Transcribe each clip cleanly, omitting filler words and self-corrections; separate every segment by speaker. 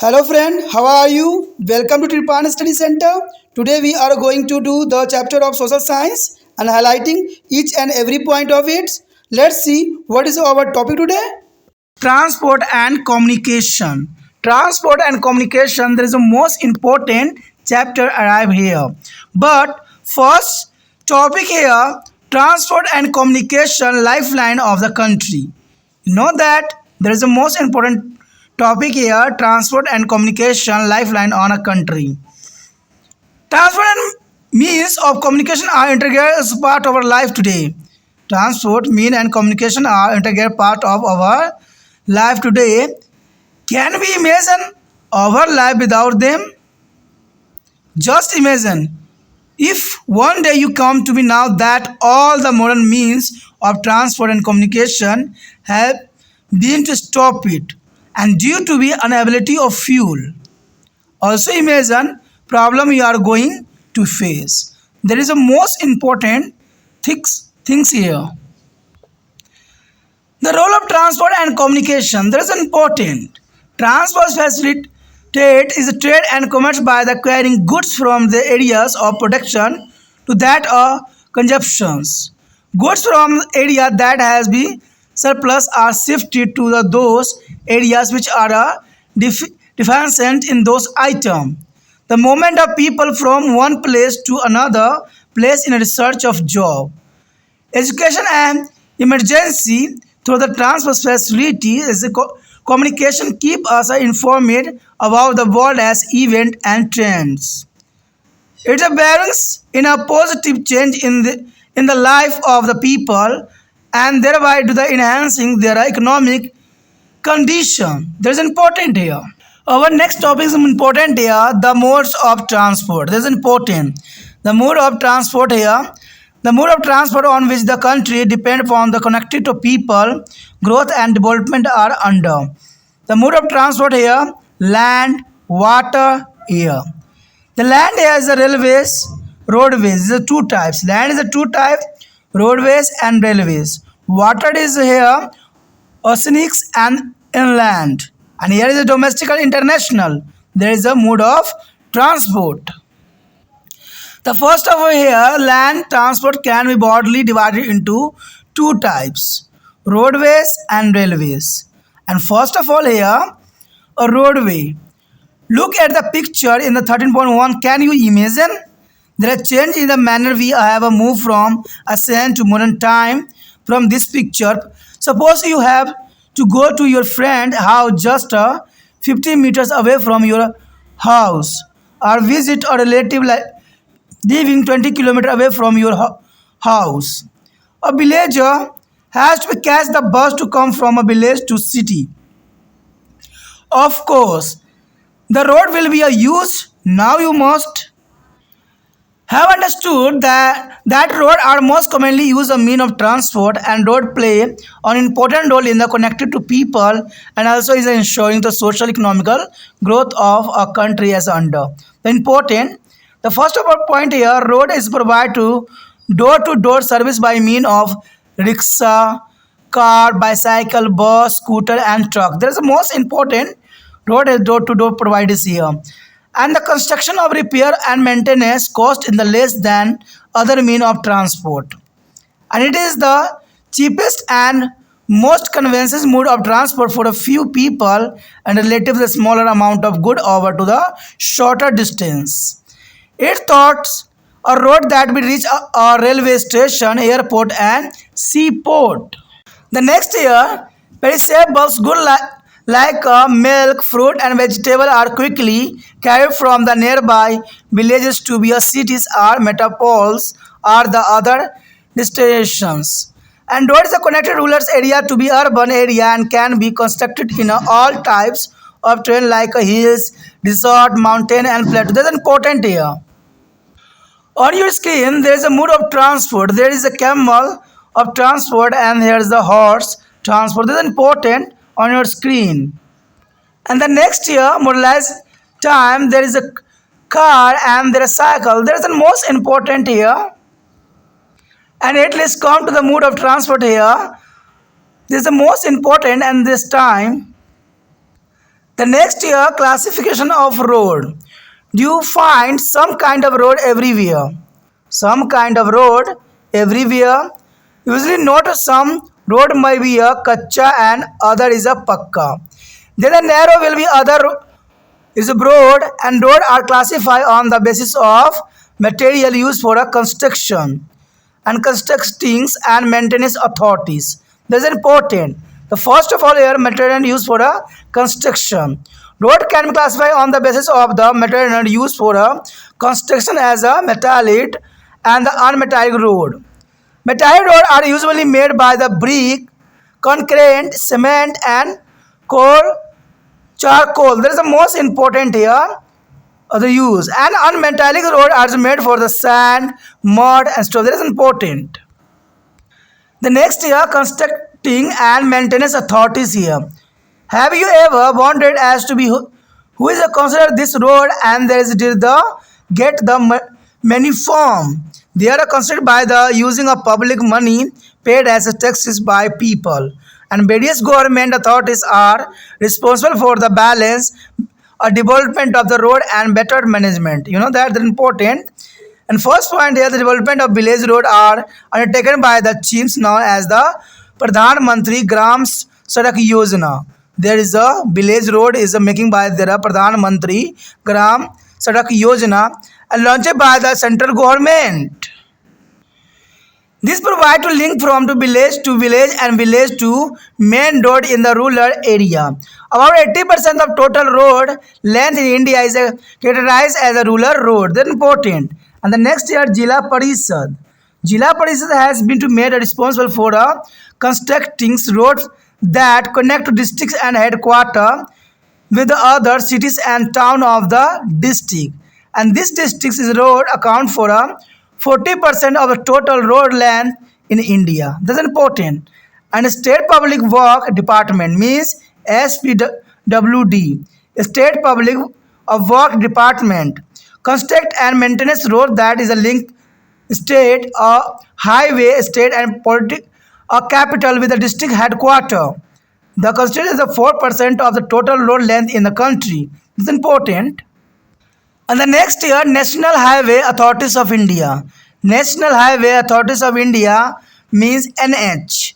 Speaker 1: Hello friend, how are you? Welcome to Tripan Study Center. Today we are going to do the chapter of social science and highlighting each and every point of it. Let's see what is our topic today. Transport and communication. Transport and communication, there is a most important chapter arrive here. But first topic here, transport and communication lifeline of the country. You know that there is a most important topic here, transport and communication lifeline on a country. Transport and means of communication are integral as part of our life today. Transport, mean and communication are integral part of our life today. Can we imagine our life without them? Just imagine if one day you come to me now that all the modern means of transport and communication have been to stop it and due to the unavailability of fuel. Also imagine problem you are going to face. There is a most important things here. The role of transport and communication. There is an important. Transport facilitate is trade and commerce by the carrying goods from the areas of production to that of consumptions. Goods from area that has been surplus are shifted to those areas which are deficient in those items. The movement of people from one place to another place in a search of job. Education and emergency through the transport facility is a communication keep us informed about the world as event and trends. It's a bearings in a positive change in the life of the people and thereby to the enhancing their economic condition. There's important here. Our next topic is important here, the modes of transport. This is important. The mode of transport here. The mode of transport on which the country depend upon the connected to people, growth and development are under. The mode of transport here, land, water, air. The land here is the railways, roadways. These are two types. Land is a two types, roadways and railways. Water is here, oceanics and inland. And here is a domestic and international. There is a mode of transport. The first of all here, land transport can be broadly divided into two types, roadways and railways. And first of all here, a roadway. Look at the picture in the 13.1. Can you imagine? There is change in the manner we have a move from ancient to modern time from this picture. Suppose you have to go to your friend house just 50 meters away from your house or visit a relative living 20 kilometers away from your house. A villager has to catch the bus to come from a village to city. Of course, the road will be a use. Now you must have understood that road are most commonly used a mean of transport and road play an important role in the connected to people and also is ensuring the social economical growth of a country as under. The important, the first of all point here, road is provided to door service by mean of rickshaw, car, bicycle, bus, scooter and truck. There is the most important road is door to door provided here. And the construction of repair and maintenance cost in the less than other mean of transport. And it is the cheapest and most convenient mode of transport for a few people and relatively smaller amount of good over to the shorter distance. It thoughts a road that will reach a railway station, airport and seaport. The next year, perishables good like milk, fruit and vegetable are quickly carried from the nearby villages to be cities or metropoles or the other destinations. And road is a connected rural area to be urban area and can be constructed in all types of terrain like hills, desert, mountain and plateau. That's important here. On your screen, there is a mode of transport. There is a camel of transport and here is the horse transport. This is important on your screen. And the next year, modelized time, there is a car and there is a cycle. There is the most important here. And at least come to the mode of transport here. This is the most important and this time. The next year, classification of road. Do you find some kind of road everywhere? Some kind of road everywhere. Usually not some road may be a kacha and other is a pakka. Then the narrow will be other is broad and road are classified on the basis of material used for a construction and constructing and maintenance authorities. This is important. The first of all here material used for a construction. Road can be classified on the basis of the material used for a construction as a metallic and the unmetallic road. Metallic roads are usually made by the brick, concrete, cement and coal, charcoal. That is the most important here the use. And unmetallic road are made for the sand, mud and stuff. That is important. The next here constructing and maintenance authorities here. Have you ever wondered as to be who is considered this road and there is did the get the money from? They are considered by the using of public money paid as taxes by people, and various government authorities are responsible for the balance or development of the road and better management. You know that is important. And first point here, the development of village road are undertaken by the chiefs known as the Pradhan Mantri Gram Sadak Yojana. There is a village road is a making by the Pradhan Mantri Gram Sadak Yojana and launched by the central government. This provides to link from to village and village to main road in the rural area. About 80% of total road length in India is categorized as a rural road. That's important. And the next year, Jila Parishad. Jila Parishad has been to made responsible for constructing roads that connect to districts and headquarters with the other cities and town of the district. And this district's road account for 40% of the total road length in India. That's important. And State Public Work Department means SPWD, State Public Work Department, construct and maintenance road that is a link state, a highway, state and a capital with a district headquarter. The constitution is the 4% of the total road length in the country. This is important. And the next year, National Highway Authorities of India. National Highway Authorities of India means NH.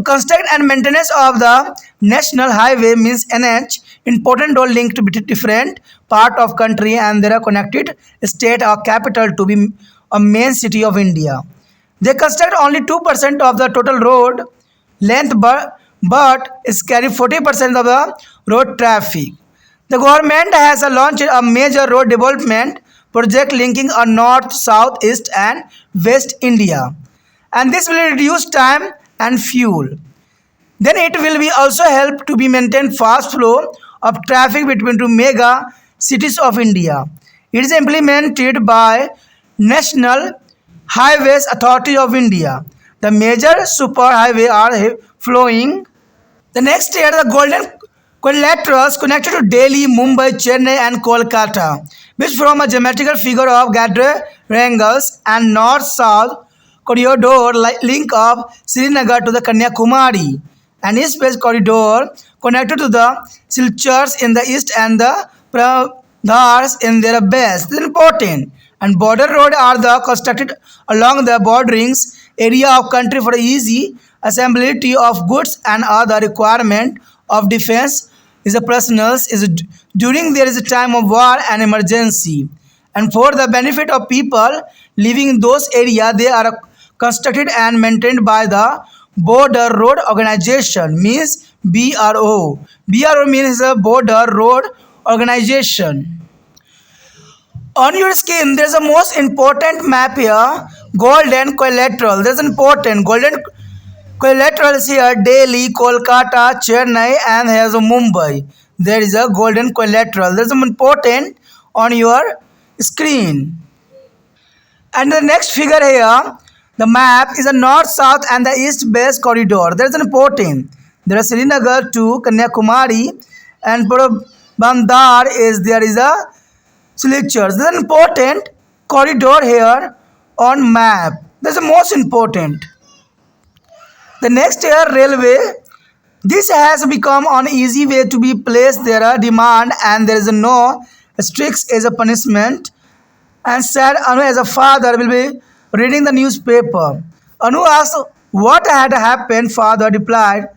Speaker 1: Construct and maintenance of the national highway means NH. Important role linked to different part of country and they are connected state or capital to be a main city of India. They construct only 2% of the total road length but is carry 40% of the road traffic. The government has launched a major road development project linking a north, south, east and west India. And this will reduce time and fuel. Then it will be also help to be maintain fast flow of traffic between two mega cities of India. It is implemented by National Highways Authority of India. The major super highway are flowing. The next year, the golden quadrilaterals connected to Delhi, Mumbai, Chennai and Kolkata, which form a geometrical figure of quadrangles and north-south corridor link of Srinagar to the Kanyakumari, and east-west corridor connected to the Silchars in the east and the Pradhars in their west. This is important. And border road are the constructed along the borderings area of country for easy assembly of goods and other requirement of defense is a personals is during there is a time of war and emergency, and for the benefit of people living in those areas they are constructed and maintained by the border road organization means BRO. BRO means a border road organization. On your screen there is a most important map here, golden collateral. There is an important golden collaterals here, Delhi, Kolkata, Chennai and here's a Mumbai. There is a golden collateral. There is some important on your screen. And the next figure here, the map is a north, south and the east west corridor. There is an important. There is Srinagar to Kanyakumari and Bandar is there is a Silchars. There is an important corridor here on map. That is the most important. The next year railway This has become an easy way to be placed there a demand and there is no strict as a punishment. And said Anu as a father will be reading the newspaper. Anu asked what had happened. Father replied,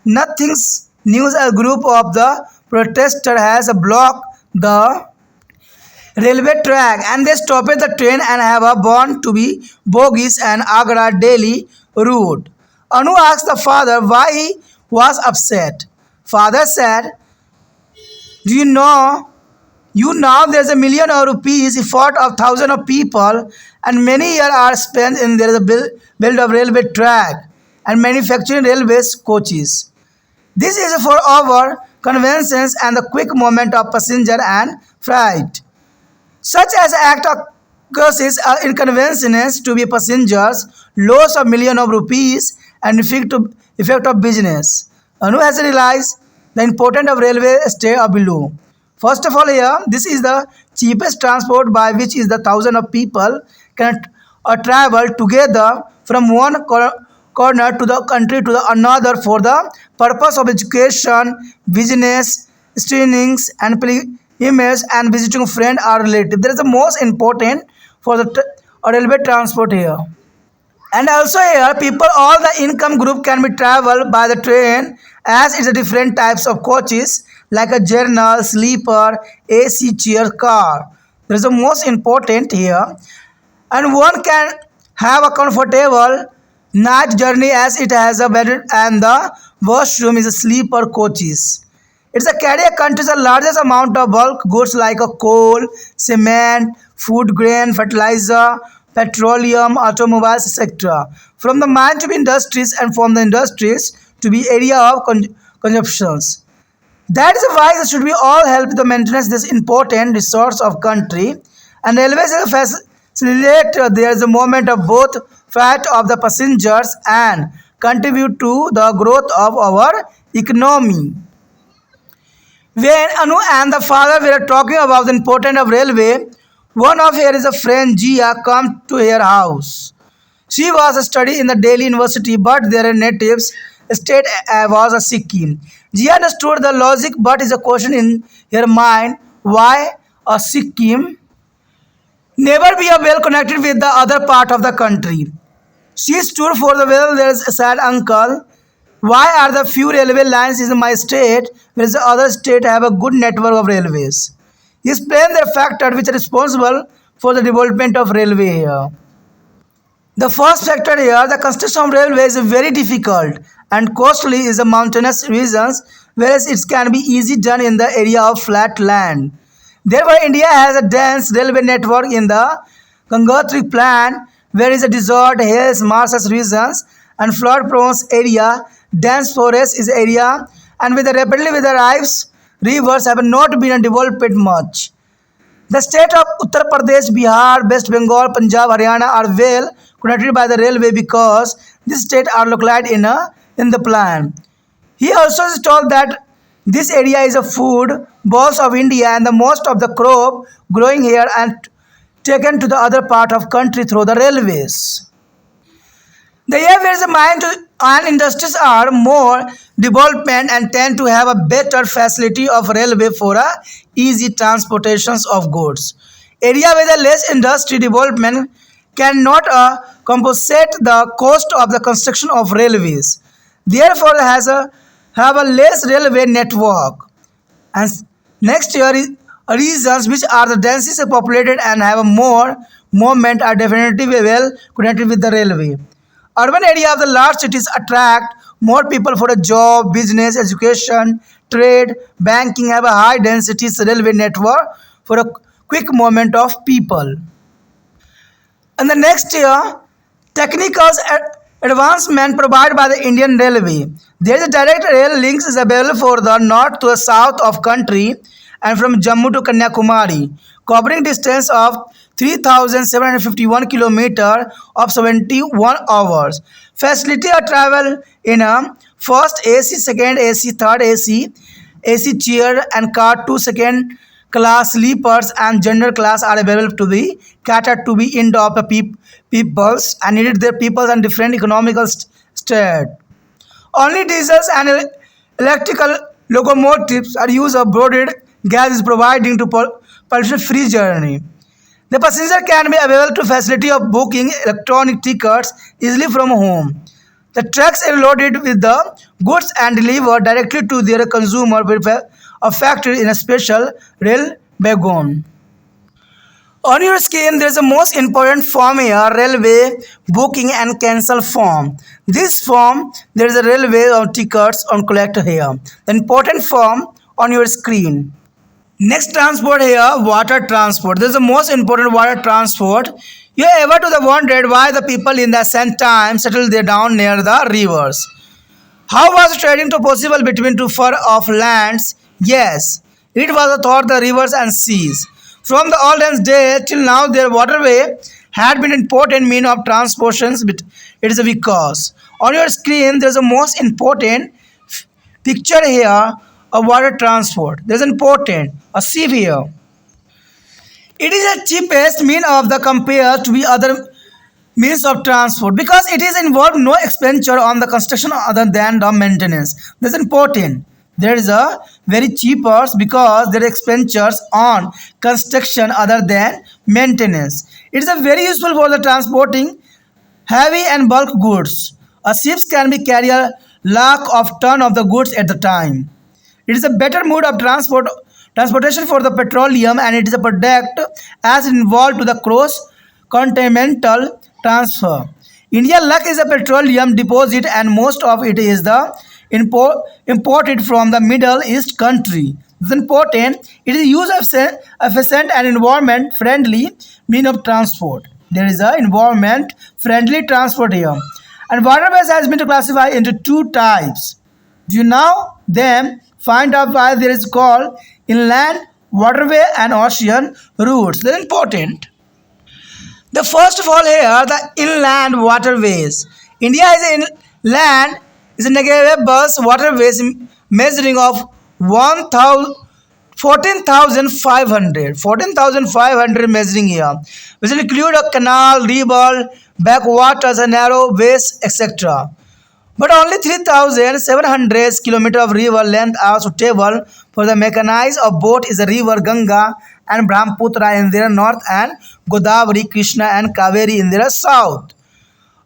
Speaker 1: nothing's news. A group of the protester has blocked the railway track and they stopped the train and have a bond to be bogies and Agra Delhi route. Anu asked the father why he was upset. Father said, do you know there's a million of rupees effort of thousands of people and many years are spent in there the build of railway track and manufacturing railways coaches. This is for our convenience and the quick movement of passenger and freight. Such as act causes inconvenience to be passengers, loss of millions of rupees, and effect of business. Anu has realized the importance of railway stay are below. First of all, here this is the cheapest transport by which is the thousand of people can travel together from one corner to the country to the another for the purpose of education, business, trainings, and emails and visiting friend or relative. That is the most important for the railway transport here. And also here, people all the income group can be traveled by the train as it's a different types of coaches like a journal, sleeper, AC chair, car. That is the most important here. And one can have a comfortable night journey as it has a bed and the washroom is a sleeper coaches. It's a carrier contains the largest amount of bulk goods like a coal, cement, food grain, fertilizer, petroleum, automobiles, etc. From the mine to be industries and from the industries to be area of consumptions. That is why it should be all help to maintenance this important resource of country and railways facilitate there is a movement of both freight of the passengers and contribute to the growth of our economy. When Anu and the father were talking about the importance of railway, one of her is a friend Jia come to her house. She was studying in the Delhi University, but their natives state was a Sikkim. Jia understood the logic, but is a question in her mind: why a Sikkim never be well connected with the other part of the country? She stood for the well. There is a sad uncle. Why are the few railway lines in my state, whereas the other state have a good network of railways? He explained the factors which are responsible for the development of railway here. The first factor here, the construction of railway is very difficult and costly is the mountainous regions, whereas it can be easy done in the area of flat land. Therefore, India has a dense railway network in the Gangotri plan, where is a desert, hills, marshes regions, and flood-prone area. Dense forest is area, and with the rapidly with the rivers have not been developed much. The state of Uttar Pradesh, Bihar, West Bengal, Punjab, Haryana are well connected by the railway because these states are located in the plan. He also is told that this area is a food boss of India and the most of the crop growing here and taken to the other part of country through the railways. The area where the mine and industries are more development and tend to have a better facility of railway for a easy transportations of goods. Area with a less industry development cannot compensate the cost of the construction of railways. Therefore, have a less railway network. And next year, regions which are the densely populated and have a more movement are definitely well connected with the railway. Urban area of the large cities attract more people for a job, business, education, trade, banking have a high density railway network for a quick movement of people. And the next year, technical advancement provided by the Indian Railway. There is a direct rail links is available for the north to the south of country and from Jammu to Kanyakumari, covering distance of 3,751 km of 71 hours. Facility of travel in a first AC, second AC, third AC, AC chair and car, two second class sleepers and general class are available to be catered to be into of the peoples and needed their peoples and different economical state. Only diesels and Electrical locomotives are use of broaded gas providing to pollution-free journey. The passenger can be available to facility of booking electronic tickets easily from home. The trucks are loaded with the goods and delivered directly to their consumer with a factory in a special rail wagon. On your screen, there is a most important form here, railway booking and cancel form. This form, there is a railway of tickets on collect here. The important form on your screen. Next transport here, water transport. This is the most important water transport. You ever to the wondered why the people in the ancient time settled there down near the rivers? How was trading to possible between two far off lands? Yes, it was thought the rivers and seas. From the olden days till now, their waterway had been important mean of transportations. But it is because on your screen there is a most important picture here of water transport. There is important a ship here. It is the cheapest mean of the compared to the other means of transport because it is involved no expenditure on the construction other than the maintenance. That's important. There is a very cheaper because there are expenditures on construction other than maintenance. It is a very useful for the transporting heavy and bulk goods. A ship can be carry a lakh of ton of the goods at the time. It is a better mode of transportation for the petroleum and it is a product as involved to the cross continental transfer. India luck is a petroleum deposit and most of it is the imported from the Middle East country. It's important. It is use of efficient and environment friendly mean of transport. There is a environment friendly transport here. And waterways has been classified into two types. Do you know them? Find out why there is called inland waterway and ocean routes. They're important. The first of all here, the inland waterways. India is inland is a navigable waterways measuring of 1,000 14,500 measuring here, which will include a canal, river, backwaters, and narrow bays, etc. But only 3,700 kilometers of river length are suitable for the mechanized of boat is the river Ganga and Brahmaputra in their north and Godavari, Krishna and Kaveri in their south.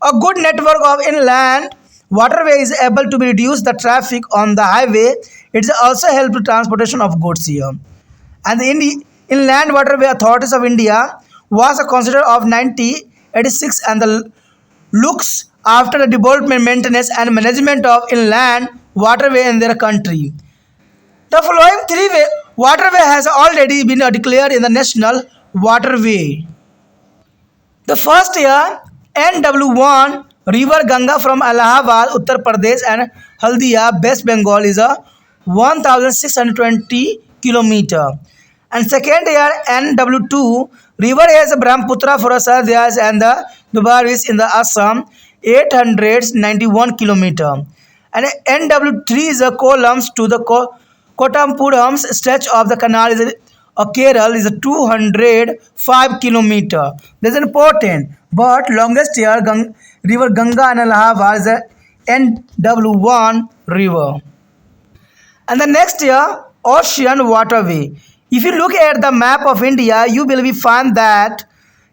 Speaker 1: A good network of inland waterway is able to reduce the traffic on the highway. It also helps to transportation of goods here. And the Inland Waterway Authorities of India was considered of 1986 and the looks after the development, maintenance and management of inland waterway in their country. The following waterway has already been declared in the national waterway. The first year, NW1 River Ganga from Allahabad, Uttar Pradesh and Haldia, West Bengal is a 1620 kilometer. And second year, NW2 River has Brahmaputra for Asadhyas and the Dubaris in the Assam, 891 kilometer. And NW3 is a columns to the Kotampurams stretch of the canal is Kerala is a 205 kilometer. This is important. But longest here, river Ganga and Allahabad is the NW1 river. And the next year, ocean waterway. If you look at the map of India, you will find that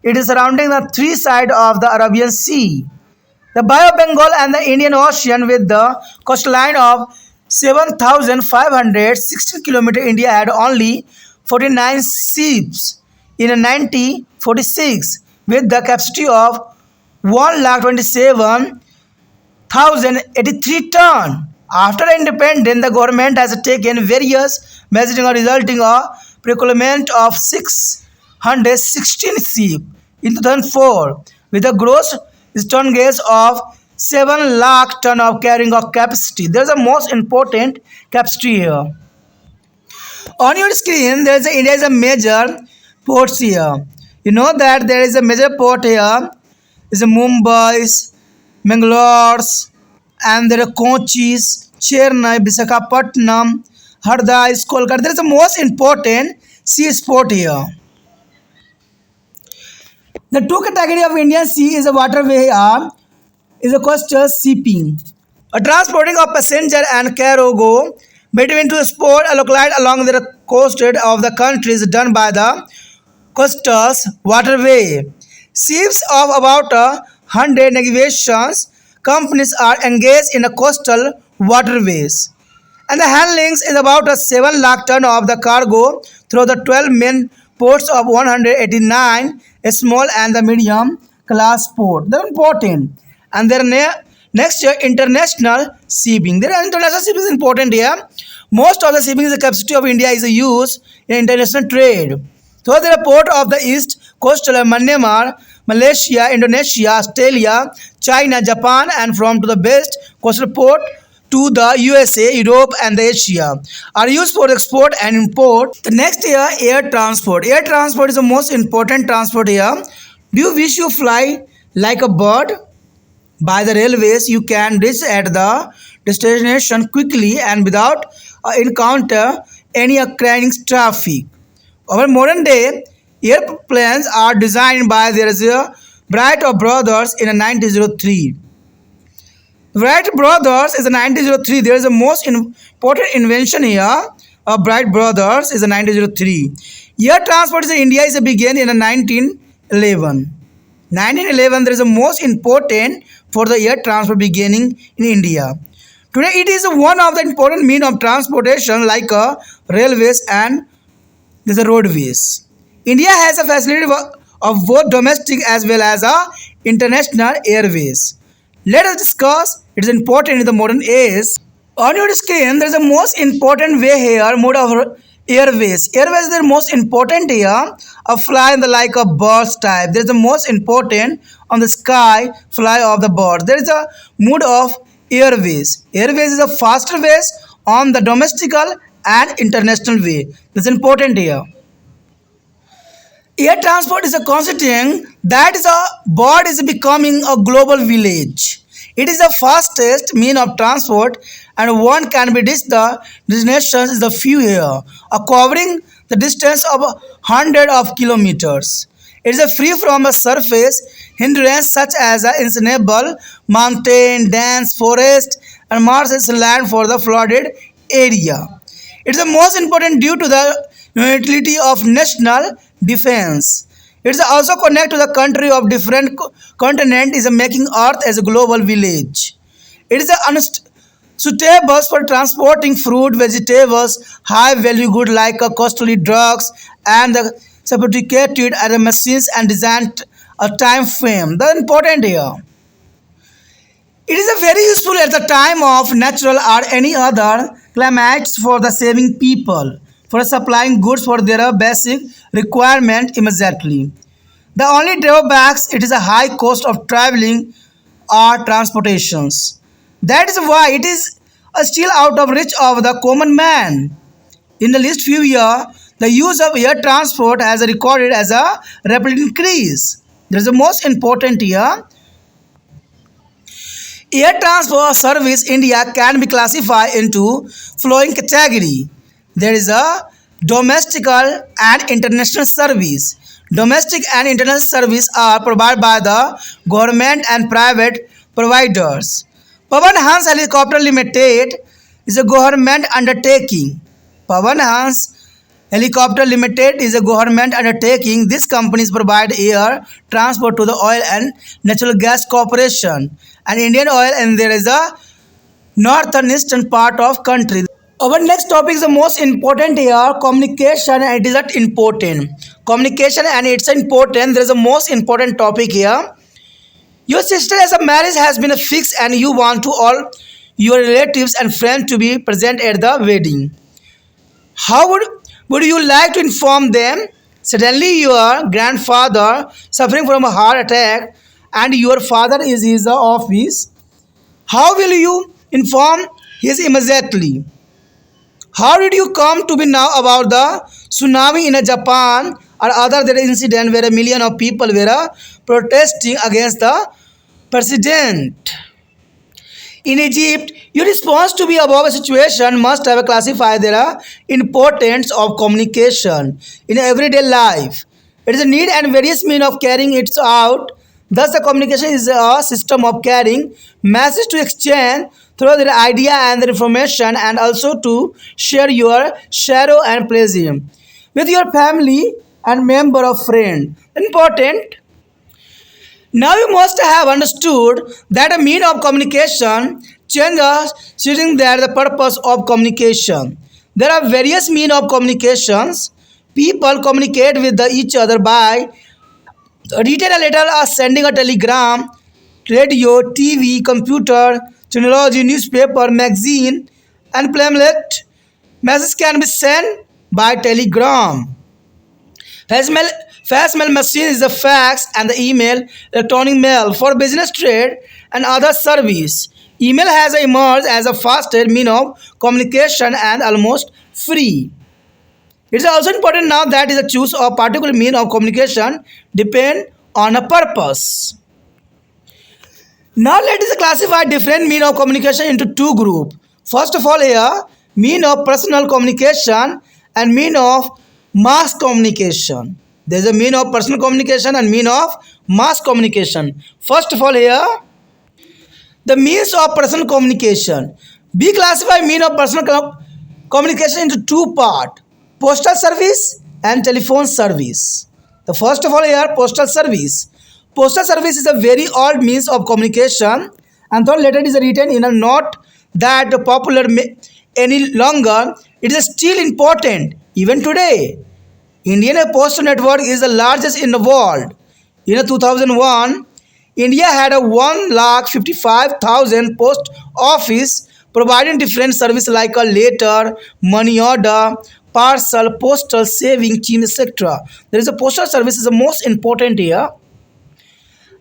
Speaker 1: it is surrounding the three sides of the Arabian Sea. The Bay of Bengal and the Indian Ocean with the coastline of 7,516 kilometers. India had only 49 ships in 1946 with the capacity of 1,27,083 tons. After independence, the government has taken various measures resulting in procurement of 616 ships in 2004 with a gross tonnage of 7 lakh ton of carrying of capacity. There is a most important capacity here. On your screen, there is India is a major ports here. You know that there is a major port here. Is a Mumbai, Mangalore, and there are Kochi's, Chennai, Visakhapatnam, Harda, Kolkata. There is the most important sea port here. The two category of Indian Sea is a waterway is a coastal shipping Transporting of passenger and cargo between two sport localized along the coast of the country is done by the coastal waterway. Ships of about 100 navigations companies are engaged in the coastal waterways, and the handlings is about a 7 lakh ton of the cargo through the 12 main ports of 189 small and the medium class port. They're important. And then next year international shipping. There are international shipping is important here. Most of the shipping is the capacity of India is used in international trade. So the port of the east coastal of Myanmar, Malaysia, Indonesia, Australia, China, Japan, and from to the west coastal port to the USA, Europe, and the Asia are used for export and import. The next here, air transport. Air transport is the most important transport here. Do you wish you fly like a bird? By the railways, you can reach at the destination quickly and without encounter any occurring traffic. Our modern day airplanes are designed by their Bright brothers in 1903. Wright Brothers is a 1903. There is the most important invention here of Bright Brothers is a 1903. Air transport in India is began in a 1911. 1911 there is the most important for the air transport beginning in India. Today it is one of the important mean of transportation like railways and there's a roadways. India has a facility of both domestic as well as international airways. Let us discuss its importance in the modern age. On your screen, there is the most important way here, mode of airways. Airways is the most important here. A fly in the like of birds type. There is the most important on the sky fly of the bird. There is a mode of airways. Airways is a faster ways on the domestical and international way. That's important here. Air transport is a constituting that is a bird is becoming a global village. It is the fastest mean of transport and one can be reached the destinations is the few here, covering the distance of 100 of kilometers. It is a free from the surface hindrance such as a insoluble mountain, dense forest, and marshes land for the flooded area. It is the most important due to the utility of national defense. It is also connect to the country of different continent is making Earth as a global village. It is suitable for transporting fruit, vegetables, high value goods like costly drugs and the sophisticated other machines and designed a time frame. The important here. It is a very useful at the time of natural or any other climates for the saving people, for supplying goods for their basic requirement immediately. The only drawbacks it is a high cost of traveling or transportations. That is why it is still out of reach of the common man. In the last few years, the use of air transport has recorded as a rapid increase. There is the most important here. Air transport service India can be classified into following category. There is a domestical and international service. Domestic and international service are provided by the government and private providers. Pawan Hans Helicopter Limited is a government undertaking. Pawan Hans Helicopter Limited is a government undertaking. These companies provide air transport to the Oil and Natural Gas Corporation and Indian Oil, and there is a northern eastern part of country. Our next topic is the most important here, communication, and it is not important. Communication and it's important. There is a most important topic here. Your sister as a marriage has been fixed and you want to all your relatives and friends to be present at the wedding. How would you like to inform them? Suddenly your grandfather suffering from a heart attack and your father is in the office. How will you inform his immediately? How did you come to be now about the tsunami in Japan or other than incident where a million of people were protesting against the president? In Egypt, your response to be above a situation must have classified the importance of communication in everyday life. It is a need and various means of carrying it out. Thus, the communication is a system of carrying message to exchange through their idea and their information, and also to share your sorrow and pleasure with your family and member of friend. Important. Now you must have understood that a mean of communication changes seeing that the purpose of communication. There are various mean of communications. People communicate with each other by written a letter or sending a telegram, radio, TV, computer, technology, newspaper, magazine, and pamphlet. Messages can be sent by telegram. Fast fast mail machine is the fax and the email, electronic mail for business trade and other service. Email has emerged as a faster mean of communication and almost free. It is also important now that is a choose of particular mean of communication depend on a purpose. Now let us classify different mean of communication into two groups. First of all here, mean of personal communication and mean of mass communication. There is a mean of personal communication and mean of mass communication. First of all here, the means of personal communication. We classify mean of personal communication into two parts: postal service and telephone service. The first of all here, postal service. Postal service is a very old means of communication, and though later it is written in a not that popular any longer, it is still important even today. Indian Postal Network is the largest in the world. In 2001, India had a 1,55,000 post office providing different services like a letter, money order, parcel, postal, saving, chain, etc. There is a postal service is the most important here.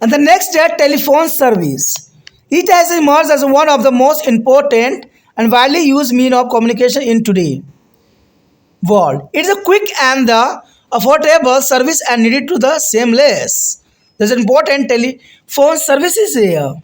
Speaker 1: And the next is telephone service. It has emerged as one of the most important and widely used means of communication in today world. It is a quick and the affordable service and needed to the same less. There's an important telephone services here.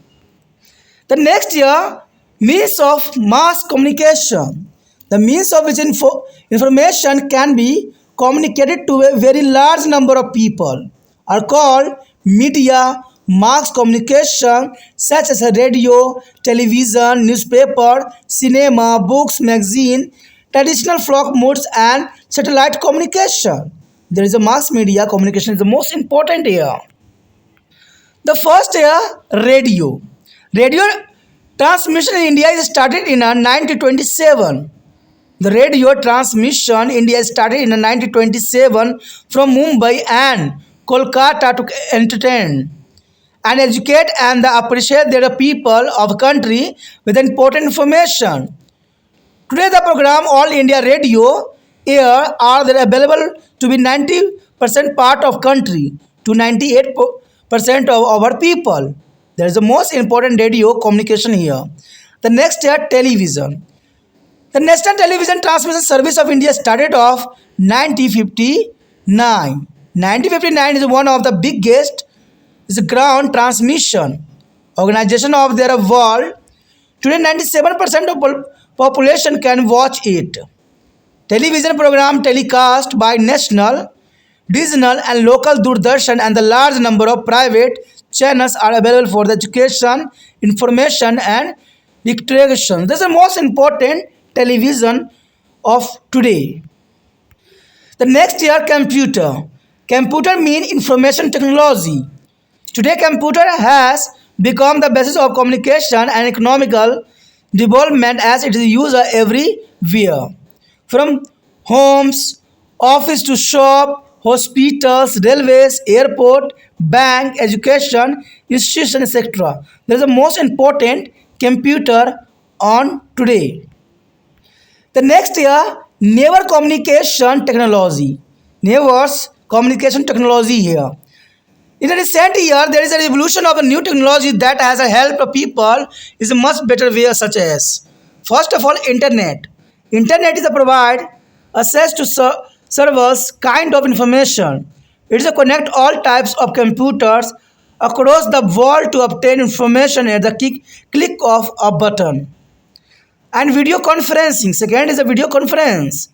Speaker 1: The next year, means of mass communication. The means of which information can be communicated to a very large number of people are called media mass communication, such as radio, television, newspaper, cinema, books, magazine, traditional folk modes, and satellite communication. There is a mass media communication is the most important here. The first here, radio. Radio transmission in India is started in 1927. The radio transmission in India started in 1927 from Mumbai and Kolkata to entertain and educate and appreciate the people of country with important information. Today the program All India Radio air are there available to be 90% part of country to 98% of our people. There is the most important radio communication here. The next year, television. The National Television Transmission Service of India started off 1959. 1959 is one of the biggest is ground transmission organization of their world. Today 97% of population can watch it. Television program telecast by national, regional and local Doordarshan and the large number of private channels are available for the education, information and recreation. This is the most important television of today. The next year, computer. Computer means information technology. Today computer has become the basis of communication and economical development as it is used everywhere. From homes, office to shop, hospitals, railways, airport, bank, education, institution, etc. There is the most important computer on today. The next year, never communication technology. Never's communication technology here. In a recent year, there is a revolution of a new technology that has helped people is a much better way such as first of all, internet. Internet is a provide access to servers kind of information. It is a connect all types of computers across the world to obtain information at the click of a button. And video conferencing. Second is a video conference.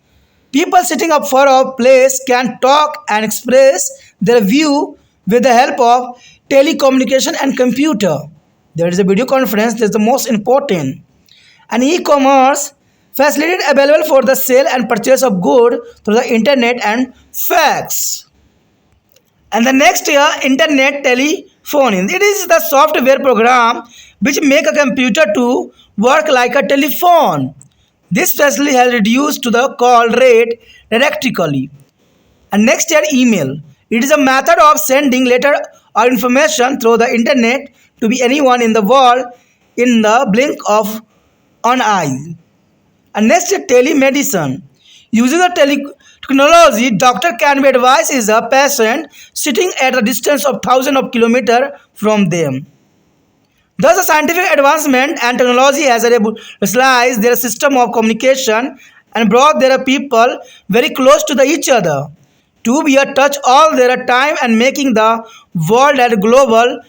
Speaker 1: People sitting up for a place can talk and express their view with the help of telecommunication and computer. There is a video conference that is the most important. and e-commerce facility available for the sale and purchase of goods through the internet and fax. And the next year, internet telephoning. It is the software program which make a computer to work like a telephone. This facility has reduced to the call rate drastically. And next year, email. It is a method of sending letter or information through the internet to be anyone in the world in the blink of an eye. And next is telemedicine. Using the technology, doctor can be advised a patient sitting at a distance of thousands of kilometers from them. Thus, the scientific advancement and technology has revolutionized their system of communication and brought their people very close to each other to be a touch all their time and making the world a global